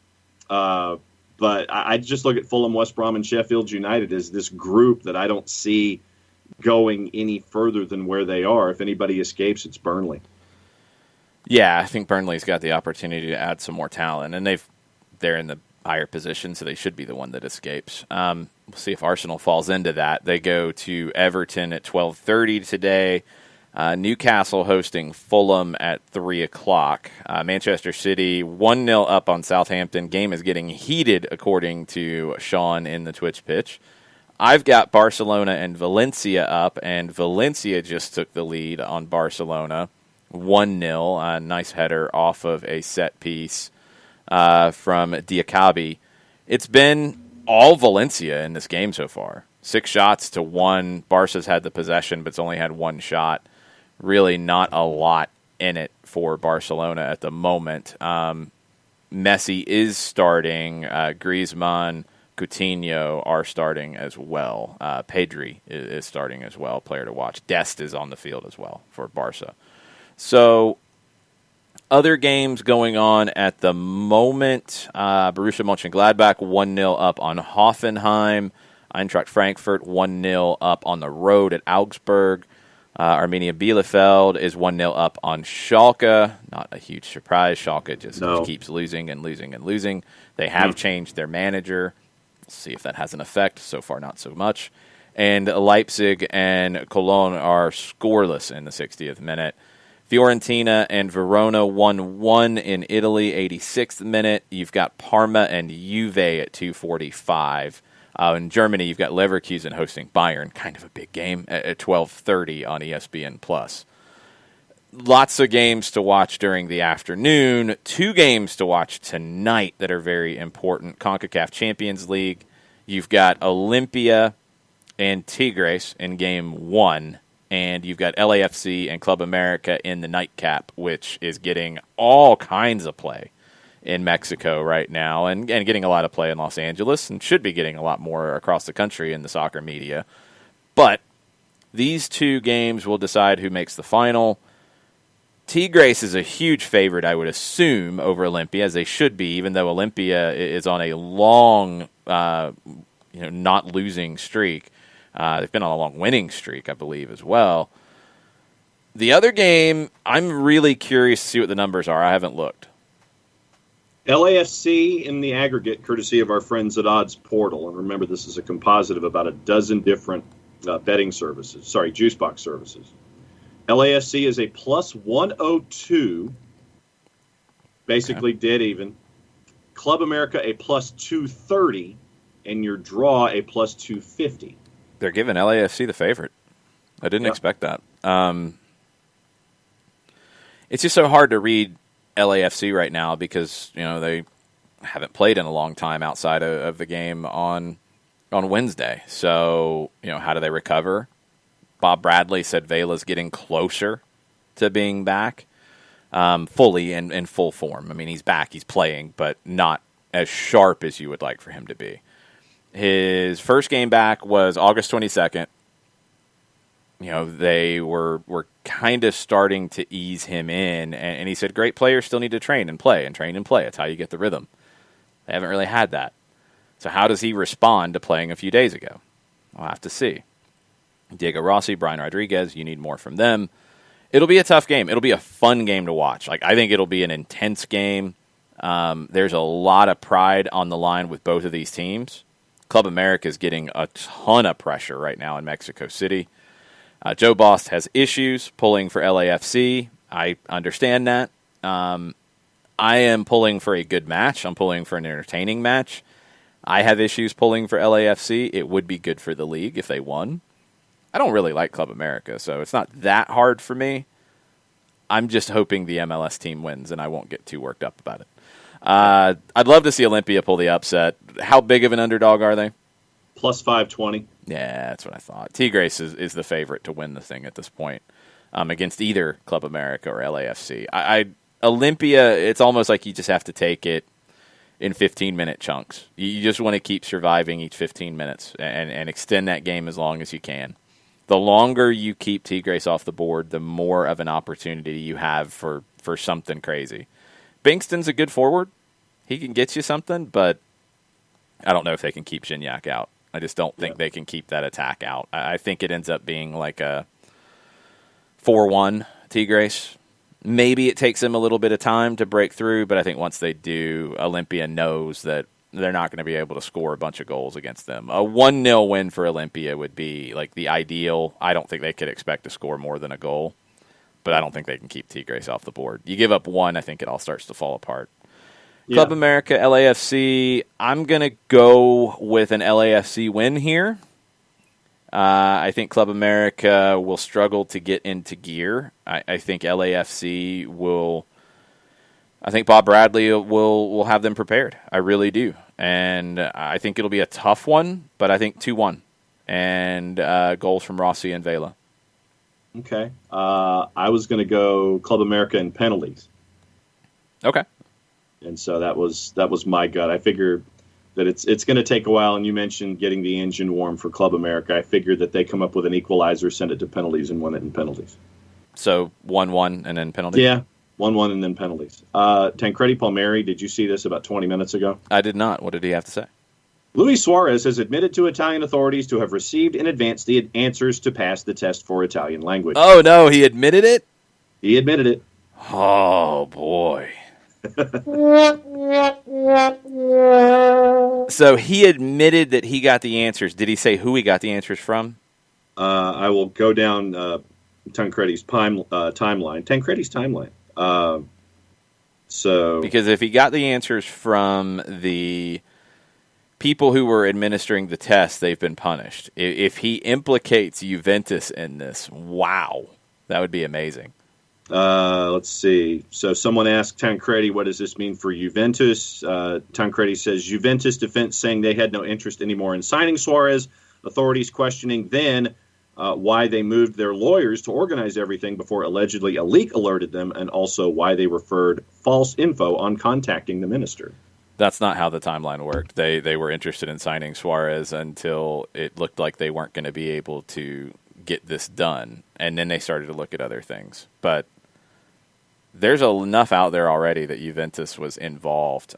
But I just look at Fulham, West Brom, and Sheffield United as this group that I don't see going any further than where they are. If anybody escapes, it's Burnley. Yeah, I think Burnley's got the opportunity to add some more talent, and they're in the higher position, so they should be the one that escapes. We'll see if Arsenal falls into that. They go to Everton at 12:30 today. Newcastle hosting Fulham at 3 o'clock. Manchester City 1-0 up on Southampton. Game is getting heated, according to Sean in the Twitch pitch. I've got Barcelona and Valencia up, and Valencia just took the lead on Barcelona 1-0. A nice header off of a set piece from Diakabi. It's been all Valencia in this game so far. 6 shots to 1. Barca's had the possession, but it's only had 1 shot. Really not a lot in it for Barcelona at the moment. Messi is starting. Griezmann, Coutinho are starting as well. Pedri is starting as well, player to watch. Dest is on the field as well for Barca. So, other games going on at the moment. Borussia Mönchengladbach 1-0 up on Hoffenheim. Eintracht Frankfurt 1-0 up on the road at Augsburg. Arminia Bielefeld is 1-0 up on Schalke. Not a huge surprise. Schalke just keeps losing and losing and losing. They have changed their manager. We'll see if that has an effect. So far, not so much. And Leipzig and Cologne are scoreless in the 60th minute. Fiorentina and Verona 1-1 in Italy, 86th minute. You've got Parma and Juve at 2:45. In Germany, you've got Leverkusen hosting Bayern, kind of a big game, at 12:30 on ESPN+. Lots of games to watch during the afternoon. 2 games to watch tonight that are very important. Concacaf Champions League, you've got Olimpia and Tigres in Game 1. And you've got LAFC and Club America in the nightcap, which is getting all kinds of play in Mexico right now and getting a lot of play in Los Angeles and should be getting a lot more across the country in the soccer media. But these 2 games will decide who makes the final. Tigres is a huge favorite, I would assume, over Olimpia, as they should be, even though Olimpia is on a long not losing streak. They've been on a long winning streak, I believe, as well. The other game, I'm really curious to see what the numbers are. I haven't looked. LAFC in the aggregate, courtesy of our friends at Odds Portal. And remember, this is a composite of about a dozen different juice box services. LAFC is a plus 102, basically dead even. Club America a plus 230, and your draw a plus 250. They're giving LAFC the favorite. I didn't expect that. It's just so hard to read LAFC right now because they haven't played in a long time outside of the game on Wednesday. So how do they recover? Bob Bradley said Vela's getting closer to being back fully in full form. I mean, he's back, he's playing, but not as sharp as you would like for him to be. His first game back was August 22nd. They were kind of starting to ease him in, and he said great players still need to train and play. It's how you get the rhythm. They haven't really had that. So how does he respond to playing a few days ago? We'll have to see. Diego Rossi, Brian Rodriguez, you need more from them. It'll be a tough game. It'll be a fun game to watch. I think it'll be an intense game. There's a lot of pride on the line with both of these teams. Club America is getting a ton of pressure right now in Mexico City. Joe Bost has issues pulling for LAFC. I understand that. I am pulling for a good match. I'm pulling for an entertaining match. I have issues pulling for LAFC. It would be good for the league if they won. I don't really like Club America, so it's not that hard for me. I'm just hoping the MLS team wins, and I won't get too worked up about it. I'd love to see Olimpia pull the upset. How big of an underdog are they? Plus 520. Yeah, that's what I thought. Tigres is the favorite to win the thing at this point against either Club America or LAFC. Olimpia, it's almost like you just have to take it in 15-minute chunks. You just want to keep surviving each 15 minutes and extend that game as long as you can. The longer you keep Tigres off the board, the more of an opportunity you have for something crazy. Bingston's a good forward. He can get you something, but I don't know if they can keep Gignac out. I just don't think they can keep that attack out. I think it ends up being like a 4-1 Tigres. Maybe it takes them a little bit of time to break through, but I think once they do, Olimpia knows that they're not going to be able to score a bunch of goals against them. A 1-0 win for Olimpia would be like the ideal. I don't think they could expect to score more than a goal, but I don't think they can keep Tigres off the board. You give up one, I think it all starts to fall apart. Yeah. Club America, LAFC, I'm going to go with an LAFC win here. I think Club America will struggle to get into gear. I think LAFC will I think Bob Bradley will have them prepared. I really do. And I think it'll be a tough one, but I think 2-1. And goals from Rossi and Vela. Okay. I was going to go Club America in penalties. Okay. And so that was my gut. I figure that it's going to take a while, and you mentioned getting the engine warm for Club America. I figured that they come up with an equalizer, send it to penalties, and win it in penalties. So 1-1 and then penalties? Yeah, 1-1 and then penalties. Tancredi Palmieri, did you see this about 20 minutes ago? I did not. What did he have to say? Luis Suarez has admitted to Italian authorities to have received in advance the answers to pass the test for Italian language. Oh, no, he admitted it? He admitted it. Oh, boy. So he admitted that he got the answers. Did he say who he got the answers from? I will go down Tancredi's timeline. Tancredi's timeline. Because if he got the answers from the people who were administering the test, they've been punished. If he implicates Juventus in this, wow, that would be amazing. Let's see. So someone asked Tancredi, what does this mean for Juventus? Tancredi says, Juventus defense saying they had no interest anymore in signing Suarez. Authorities questioning then why they moved their lawyers to organize everything before allegedly a leak alerted them, and also why they referred false info on contacting the minister. That's not how the timeline worked. They were interested in signing Suarez until it looked like they weren't going to be able to get this done, and then they started to look at other things. But there's enough out there already that Juventus was involved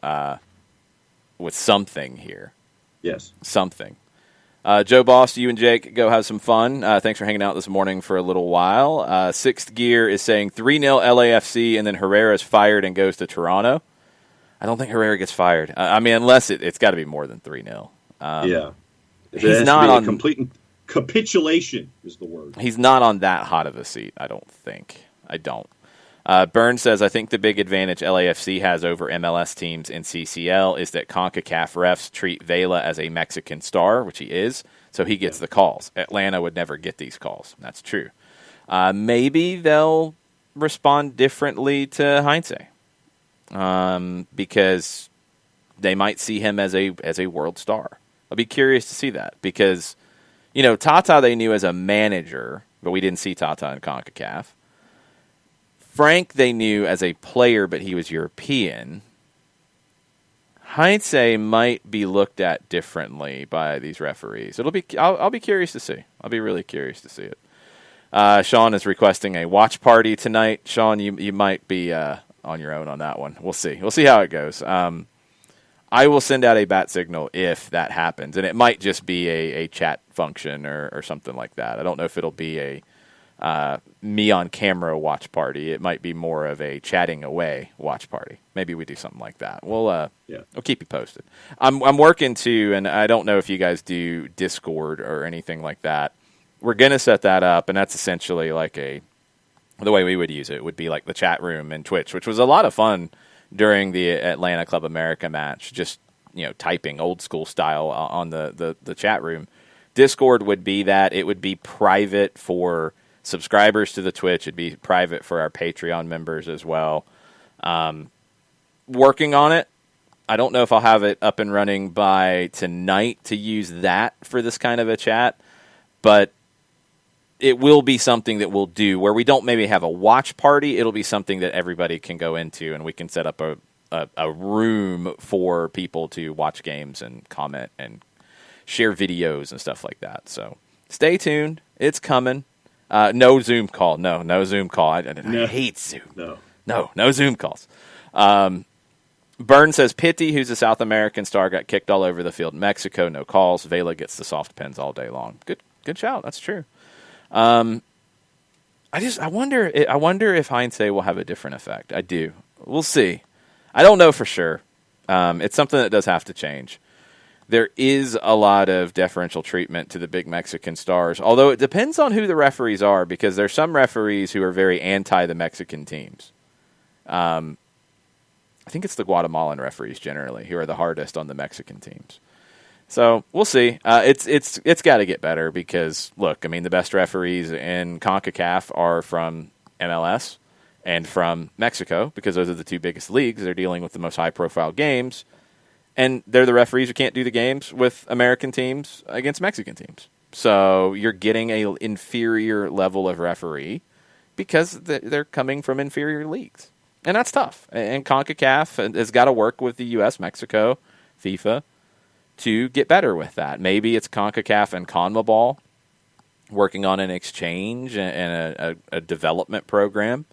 with something here. Yes. Something. Joe Boss, you and Jake, go have some fun. Thanks for hanging out this morning for a little while. Sixth Gear is saying 3-0 LAFC, and then Herrera's fired and goes to Toronto. I don't think Herrera gets fired. I mean, unless it's got to be more than 3-0. Yeah. He's not on complete capitulation is the word. He's not on that hot of a seat, I don't think. I don't. Burns says, I think the big advantage LAFC has over MLS teams in CCL is that Concacaf refs treat Vela as a Mexican star, which he is, so he gets the calls. Atlanta would never get these calls. That's true. Maybe they'll respond differently to Heinze. Because they might see him as a world star. I'll be curious to see that because, Tata they knew as a manager, but we didn't see Tata in CONCACAF. Frank they knew as a player, but he was European. Heinze might be looked at differently by these referees. I'll be curious to see. I'll be really curious to see it. Sean is requesting a watch party tonight. Sean, you might be on your own on that one. We'll see. We'll see how it goes. I will send out a bat signal if that happens, and it might just be a chat function or something like that. I don't know if it'll be a me on camera watch party. It might be more of a chatting away watch party. Maybe we do something like that. We'll keep you posted. I'm working too, and I don't know if you guys do Discord or anything like that. We're gonna set that up, and that's essentially like the way we would use it would be like the chat room in Twitch, which was a lot of fun during the Atlanta Club America match, just, typing old school style on the chat room. Discord would be that. It would be private for subscribers to the Twitch. It'd be private for our Patreon members as well. Working on it. I don't know if I'll have it up and running by tonight to use that for this kind of a chat, but it will be something that we'll do where we don't maybe have a watch party. It'll be something that everybody can go into, and we can set up a room for people to watch games and comment and share videos and stuff like that. So stay tuned. It's coming. No Zoom call. No Zoom call. I hate Zoom. No Zoom calls. Byrne says, Pitti, who's a South American star, got kicked all over the field in Mexico. No calls. Vela gets the soft pens all day long. Good shout. That's true. I wonder if Heinze will have a different effect. I do. We'll see. I don't know for sure. It's something that does have to change. There is a lot of deferential treatment to the big Mexican stars, although it depends on who the referees are, because there's some referees who are very anti the Mexican teams. I think it's the Guatemalan referees generally who are the hardest on the Mexican teams. So we'll see. It's got to get better because, look, I mean, the best referees in CONCACAF are from MLS, and from Mexico, because those are the two biggest leagues. They're dealing with the most high-profile games, and they're the referees who can't do the games with American teams against Mexican teams. So you're getting an inferior level of referee because they're coming from inferior leagues. And that's tough. And Concacaf has got to work with the U.S., Mexico, FIFA to get better with that. Maybe it's Concacaf and CONMEBOL working on an exchange and a development program.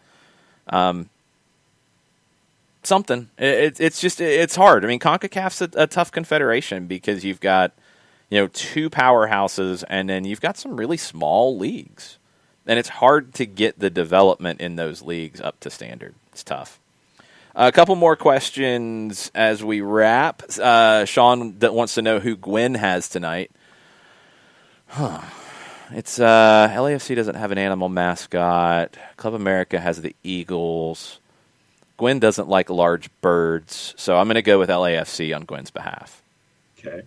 Something. It's hard. I mean, CONCACAF's a tough confederation because you've got, two powerhouses and then you've got some really small leagues. And it's hard to get the development in those leagues up to standard. It's tough. A couple more questions as we wrap. Sean that wants to know who Gwen has tonight. It's LAFC doesn't have an animal mascot. Club America has the Eagles. Gwen doesn't like large birds, so I'm going to go with LAFC on Gwen's behalf. Okay.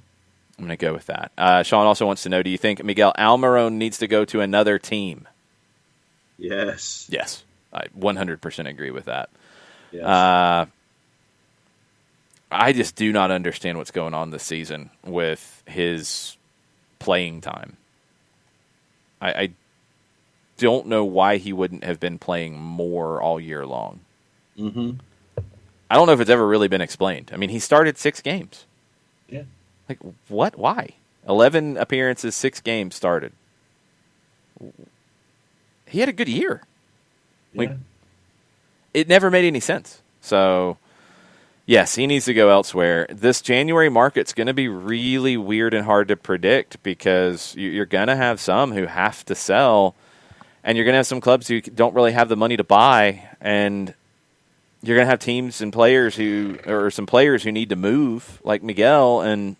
I'm going to go with that. Sean also wants to know, do you think Miguel Almiron needs to go to another team? Yes. Yes. I 100% agree with that. Yes. I just do not understand what's going on this season with his playing time. I don't know why he wouldn't have been playing more all year long. Mm-hmm. I don't know if it's ever really been explained. I mean, he started 6 games. Yeah. Like, what? Why? 11 appearances, 6 games started. He had a good year. Like, it never made any sense. So, yes, he needs to go elsewhere. This January market's going to be really weird and hard to predict because you're going to have some who have to sell, and you're going to have some clubs who don't really have the money to buy, and you're going to have teams and players or some players who need to move, like Miguel, and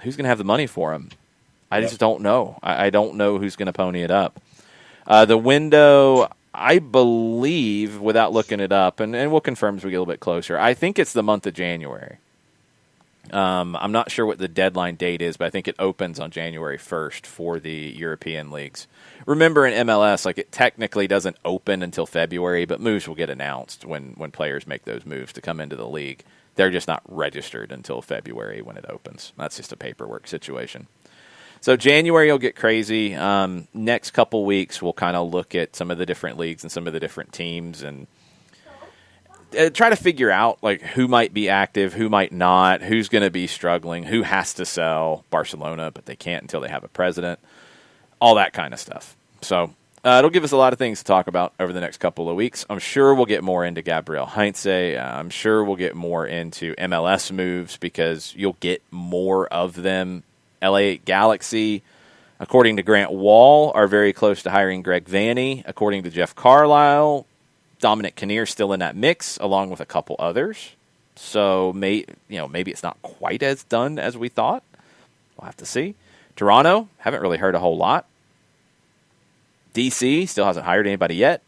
who's going to have the money for him? I just don't know. I don't know who's going to pony it up. The window, I believe, without looking it up, and we'll confirm as we get a little bit closer, I think it's the month of January. I'm not sure what the deadline date is, but I think it opens on January 1st for the European leagues. Remember, in MLS, it technically doesn't open until February, but moves will get announced when players make those moves to come into the league. They're just not registered until February when it opens. That's just a paperwork situation. So January will get crazy. Next couple weeks, we'll kind of look at some of the different leagues and some of the different teams and try to figure out who might be active, who might not, who's going to be struggling, who has to sell. Barcelona, but they can't until they have a president. All that kind of stuff. So it'll give us a lot of things to talk about over the next couple of weeks. I'm sure we'll get more into Gabriel Heinze. I'm sure we'll get more into MLS moves because you'll get more of them. LA Galaxy, according to Grant Wall, are very close to hiring Greg Vanney. According to Jeff Carlisle, Dominic Kinnear still in that mix, along with a couple others. So maybe it's not quite as done as we thought. We'll have to see. Toronto, haven't really heard a whole lot. DC still hasn't hired anybody yet.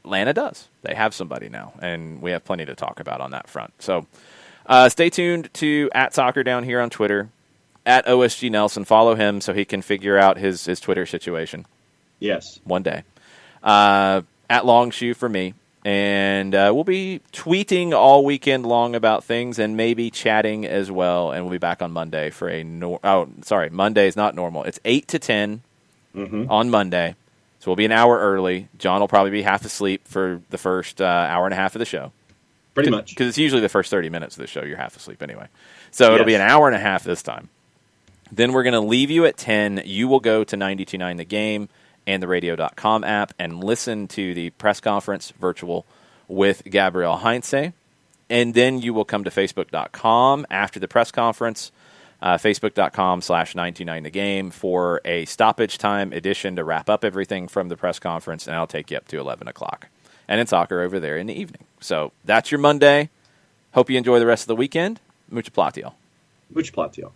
Atlanta does. They have somebody now, and we have plenty to talk about on that front. So stay tuned to @SoccerDown here on Twitter, @OSG Nelson. Follow him so he can figure out his Twitter situation. Yes. One day. @Longshoe for me. And we'll be tweeting all weekend long about things and maybe chatting as well. And we'll be back on Monday for Monday is not normal. It's 8 to 10 on Monday. So we'll be an hour early. John will probably be half asleep for the first hour and a half of the show. Pretty much. Because it's usually the first 30 minutes of the show you're half asleep anyway. So it'll be an hour and a half this time. Then we're going to leave you at 10. You will go to 92.9 The Game and the radio.com app and listen to the press conference virtual with Gabriel Heinze. And then you will come to facebook.com after the press conference, facebook.com/929 The Game for a stoppage time edition to wrap up everything from the press conference, and I'll take you up to 11 o'clock. And then soccer over there in the evening. So that's your Monday. Hope you enjoy the rest of the weekend. Mucho platiel. Mucho platiel.